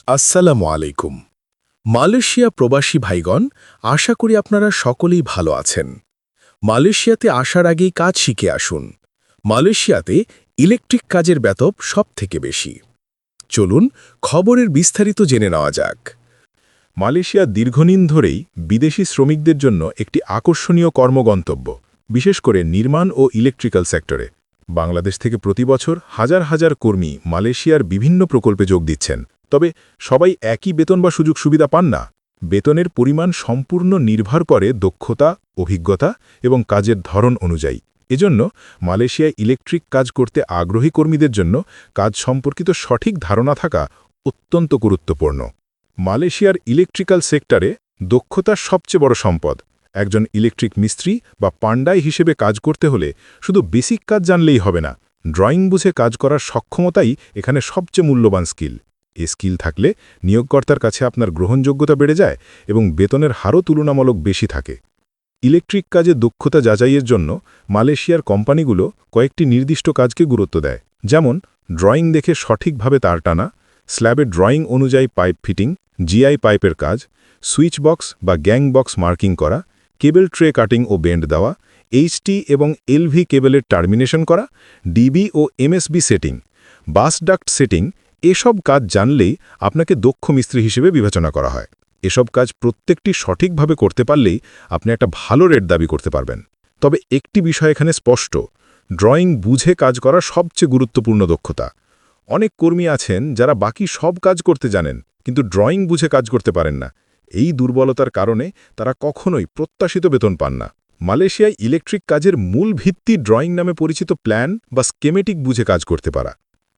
আসসালামু আলাইকুম। মালয়েশিয়া প্রবাসী ভাইগণ, আশা করি আপনারা সকলেই ভালো আছেন। মালয়েশিয়াতে আসার আগেই কাজ শিখে আসুন। মালয়েশিয়াতে ইলেকট্রিক কাজের বেতন সবথেকে বেশি। চলুন খবরের বিস্তারিত জেনে নেওয়া যাক। মালয়েশিয়া দীর্ঘদিন ধরেই বিদেশি শ্রমিকদের জন্য একটি আকর্ষণীয় কর্মগন্তব্য, বিশেষ করে নির্মাণ ও ইলেকট্রিক্যাল সেক্টরে। বাংলাদেশ থেকে প্রতি বছর হাজার হাজার কর্মী মালয়েশিয়ার বিভিন্ন প্রকল্পে যোগ দিচ্ছেন। তবে সবাই একই বেতন বা সুযোগ সুবিধা পান না। বেতনের পরিমাণ সম্পূর্ণ নির্ভর করে দক্ষতা, অভিজ্ঞতা এবং কাজের ধরন অনুযায়ী। এজন্য মালয়েশিয়ায় ইলেকট্রিক কাজ করতে আগ্রহী কর্মীদের জন্য কাজ সম্পর্কিত সঠিক ধারণা থাকা অত্যন্ত গুরুত্বপূর্ণ। মালয়েশিয়ার ইলেকট্রিক্যাল সেক্টরে দক্ষতা সবচেয়ে বড় সম্পদ। একজন ইলেকট্রিক মিস্ত্রি বা পান্ডাই হিসেবে কাজ করতে হলে শুধু বেসিক কাজ জানলেই হবে না, ড্রয়িং বুঝে কাজ করার সক্ষমতাই এখানে সবচেয়ে মূল্যবান স্কিল। এই স্কিল থাকলে নিয়োগকর্তার কাছে আপনার গ্রহণযোগ্যতা বেড়ে যায় এবং বেতনের হারও তুলনামূলক বেশি থাকে। ইলেকট্রিক কাজে দক্ষতা যাচাইয়ের জন্য মালয়েশিয়ার কোম্পানিগুলো কয়েকটি নির্দিষ্ট কাজকে গুরুত্ব দেয়, যেমন ড্রয়িং দেখে সঠিকভাবে তার টানা, স্ল্যাবের ড্রয়িং অনুযায়ী পাইপ ফিটিং, জিআই পাইপের কাজ, সুইচ বক্স বা গ্যাং বক্স মার্কিং করা, কেবল ট্রে কাটিং ও বেন্ড দেওয়া, এইচটি এবং এলভি কেবলের টার্মিনেশন করা, ডিবি ও এমএসবি সেটিং, বাস ডাক্ট সেটিং। এসব কাজ জানলেই আপনাকে দক্ষ মিস্ত্রি হিসেবে বিবেচনা করা হয়। এসব কাজ প্রত্যেকটি সঠিকভাবে করতে পারলেই আপনি একটা ভালো রেট দাবি করতে পারবেন। তবে একটি বিষয় এখানে স্পষ্ট, ড্রয়িং বুঝে কাজ করা সবচেয়ে গুরুত্বপূর্ণ দক্ষতা। অনেক কর্মী আছেন যারা বাকি সব কাজ করতে জানেন, কিন্তু ড্রয়িং বুঝে কাজ করতে পারেন না। এই দুর্বলতার কারণে তারা কখনোই প্রত্যাশিত বেতন পান না। মালয়েশিয়ায় ইলেকট্রিক কাজের মূল ভিত্তি ড্রয়িং নামে পরিচিত প্ল্যান বা স্কেমেটিক বুঝে কাজ করতে পারা।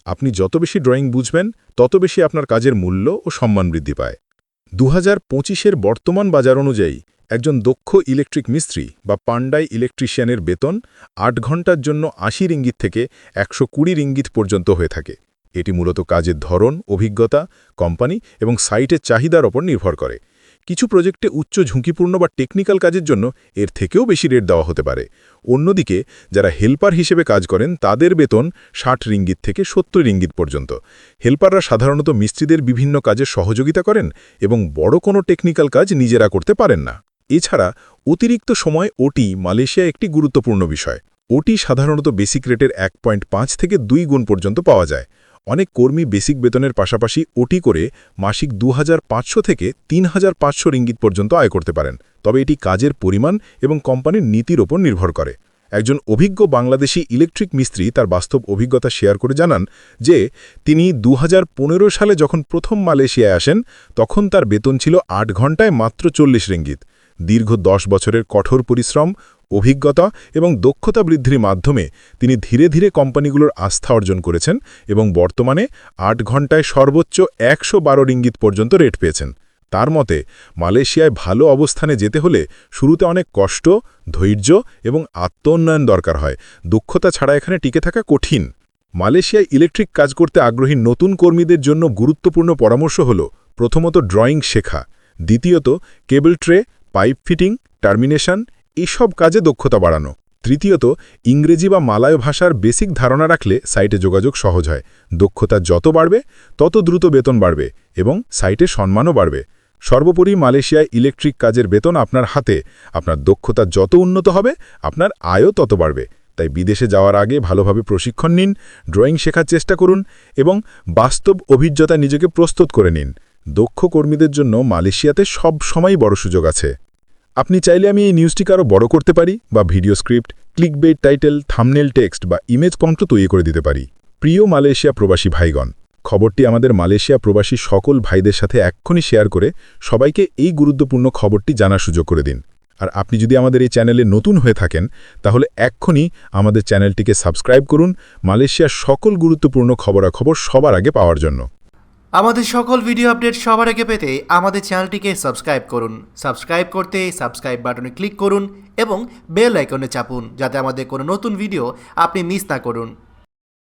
আপনি যত বেশি ড্রয়িং বুঝবেন, তত বেশি আপনার কাজের মূল্য ও সম্মান বৃদ্ধি পায়। 2025-এর বর্তমান বাজার অনুযায়ী একজন দক্ষ ইলেকট্রিক মিস্ত্রি বা পান্ডাই ইলেকট্রিশিয়ানের বেতন 8 ঘন্টার জন্য 80 রিঙ্গিত থেকে 120 রিঙ্গিত পর্যন্ত হয়ে থাকে। এটি মূলত কাজের ধরন, অভিজ্ঞতা, কোম্পানি এবং সাইটের চাহিদার ওপর নির্ভর করে। কিছু প্রজেক্টে উচ্চ ঝুঁকিপূর্ণ বা টেকনিক্যাল কাজের জন্য এর থেকেও বেশি রেট দেওয়া হতে পারে। অন্যদিকে যারা হেল্পার হিসেবে কাজ করেন তাদের বেতন 60 রিঙ্গিত থেকে 70 রিঙ্গিত পর্যন্ত। হেল্পাররা সাধারণত মিস্ত্রিদের বিভিন্ন কাজে সহযোগিতা করেন এবং বড় কোনো টেকনিক্যাল কাজ নিজেরা করতে পারেন না। এছাড়া অতিরিক্ত সময় ওটি মালয়েশিয়ায় একটি গুরুত্বপূর্ণ বিষয়। ওটি সাধারণত বেসিক রেটের 1.5 থেকে 2 গুণ পর্যন্ত পাওয়া যায়। অনেক কর্মী বেসিক বেতনের পাশাপাশি ওটি করে মাসিক 2500 থেকে 3500 রিঙ্গিত পর্যন্ত আয় করতে পারেন। তবে এটি কাজের পরিমাণ এবং কোম্পানির নীতির ওপর নির্ভর করে। একজন অভিজ্ঞ বাংলাদেশি ইলেকট্রিক মিস্ত্রি তার বাস্তব অভিজ্ঞতা শেয়ার করে জানান যে তিনি 2015 সালে যখন প্রথম মালয়েশিয়ায় আসেন, তখন তার বেতন ছিল 8 ঘন্টায় মাত্র 40 রিঙ্গিত। দীর্ঘ 10 বছরের কঠোর পরিশ্রম, অভিজ্ঞতা এবং দক্ষতা বৃদ্ধির মাধ্যমে তিনি ধীরে ধীরে কোম্পানিগুলোর আস্থা অর্জন করেছেন এবং বর্তমানে 8 ঘন্টায় সর্বোচ্চ 112 রিঙ্গিত পর্যন্ত রেট পেয়েছেন। তার মতে, মালয়েশিয়ায় ভালো অবস্থানে যেতে হলে শুরুতে অনেক কষ্ট, ধৈর্য এবং আত্মোন্নয়ন দরকার হয়। দক্ষতা ছাড়া এখানে টিকে থাকা কঠিন। মালয়েশিয়ায় ইলেকট্রিক কাজ করতে আগ্রহী নতুন কর্মীদের জন্য গুরুত্বপূর্ণ পরামর্শ হল, প্রথমত ড্রয়িং শেখা, দ্বিতীয়ত কেবল ট্রে, পাইপ ফিটিং, টার্মিনেশন এসব কাজে দক্ষতা বাড়ানো, তৃতীয়ত ইংরেজি বা মালয় ভাষার বেসিক ধারণা রাখলে সাইটে যোগাযোগ সহজ হয়। দক্ষতা যত বাড়বে তত দ্রুত বেতন বাড়বে এবং সাইটে সম্মানও বাড়বে। সর্বোপরি মালয়েশিয়ায় ইলেকট্রিক কাজের বেতন আপনার হাতে। আপনার দক্ষতা যত উন্নত হবে, আপনার আয়ও তত বাড়বে। তাই বিদেশে যাওয়ার আগে ভালোভাবে প্রশিক্ষণ নিন, ড্রয়িং শেখার চেষ্টা করুন এবং বাস্তব অভিজ্ঞতায় নিজেকে প্রস্তুত করে নিন। দক্ষ কর্মীদের জন্য মালয়েশিয়াতে সব সময়ই বড় সুযোগ আছে। আপনি চাইলে আমি এই নিউজটিকে আরও বড় করতে পারি বা video script, clickbait title, thumbnail text বা ইমেজ প্রম্পট তৈরি করে দিতে পারি। প্রিয় মালয়েশিয়া প্রবাসী ভাইগণ, খবরটি আমাদের মালয়েশিয়া প্রবাসী সকল ভাইদের সাথে এক্ষুনি শেয়ার করে সবাইকে এই গুরুত্বপূর্ণ খবরটি জানার সুযোগ করে দিন। আর আপনি যদি আমাদের এই চ্যানেলে নতুন হয়ে থাকেন, তাহলে এক্ষুনি আমাদের চ্যানেলটিকে সাবস্ক্রাইব করুন মালয়েশিয়ার সকল গুরুত্বপূর্ণ খবরাখবর সবার আগে পাওয়ার জন্য। আমাদের সকল ভিডিও আপডেট সবার আগে পেতে আমাদের চ্যানেলটিকে সাবস্ক্রাইব করুন। সাবস্ক্রাইব করতে সাবস্ক্রাইব বাটনে ক্লিক করুন এবং বেল আইকনে চাপুন, যাতে আমাদের কোনো নতুন ভিডিও আপনি মিস না করুন।